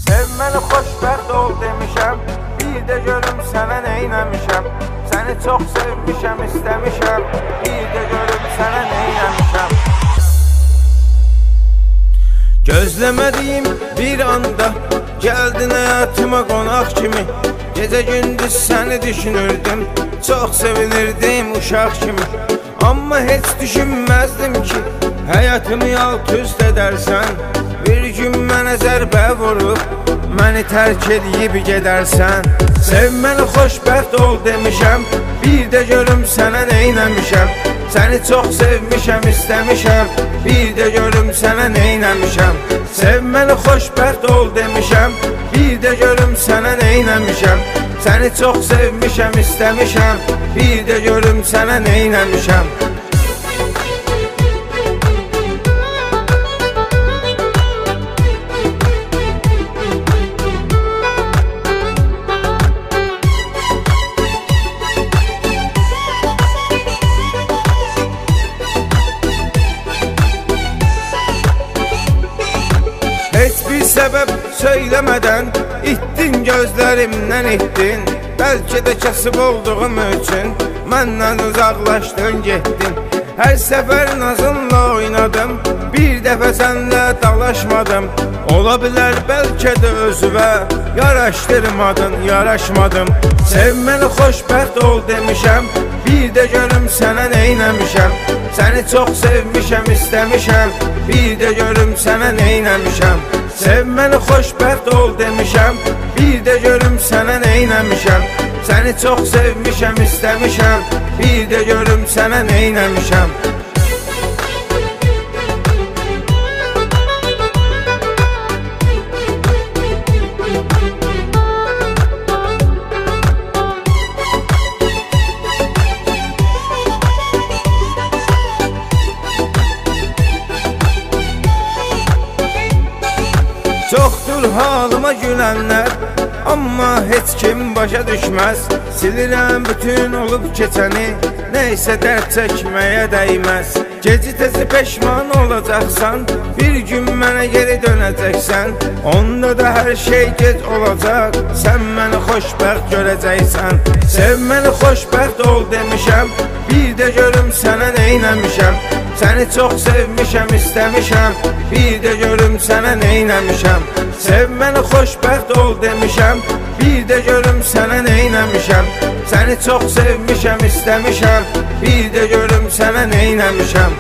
Sevməni xoşbəxt ol demişəm, bir də görüm sənə neyləmişəm. Səni çox sevmişəm, istəmişəm, bir də görüm sənə neyləmişəm. Gözləmədiyim bir anda gəldin həyatıma qonaq kimi. Gecə gündüz səni düşünürdüm, çox sevinirdim uşaq kimi. Amma heç düşünməzdim ki, həyatımı alt üst edərsən. Bir gün mənə zərbə vurub, məni tərk edib gedərsən. Sevməni xoşbəxt ol demişəm, bir də görüm sənə neyləmişəm. Səni çox sevmişəm, istəmişəm, bir də görüm sənə neyləmişəm. Sevməni xoşbəxt ol demişəm, bir də görüm sənə neyləmişəm. Səni çox sevmişəm, istəmişəm, bir də görüm sənə neyləmişəm. Heç bir səbəb söyləmədən itdin, gözlərimdən itdin. Bəlkə də kasıb olduğum üçün məndən uzaqlaşdın, getdin. Hər səfər nazınla oynadım, bir dəfə sənlə dalaşmadım. Ola bilər bəlkə də özüvə yaraşdırmadın, yaraşmadım. Sevməni xoşbəxt ol demişəm, bir də görüm sənə neyləmişəm. Səni çox sevmişəm, istəmişəm, bir də görüm sənə neyləmişəm. Sevməni xoşbəxt ol demişəm, bir də görüm sənə neyləmişəm. Səni çox sevmişəm, istəmişəm, bir də görüm sənə neyləmişəm. Çoxdur halıma gülənlər, amma heç kim başa düşməz. Silirəm bütün olub keçəni, neysə dərd çəkməyə dəyməz. Geci tezi peşman olacaqsan, bir gün mənə geri dönəcəksən. Onda da hər şey gec olacaq, sən məni xoşbəxt görəcəksən. Sevməni xoşbəxt ol demişəm, bir də görüm sənə neyləmişəm. Səni çox sevmişəm, istəmişəm, bir də görüm sənə neyləmişəm. Sevməni xoşbəxt ol demişəm, bir də görüm sənə neyləmişəm. Səni çox sevmişəm, istəmişəm, bir də görüm sənə neyləmişəm.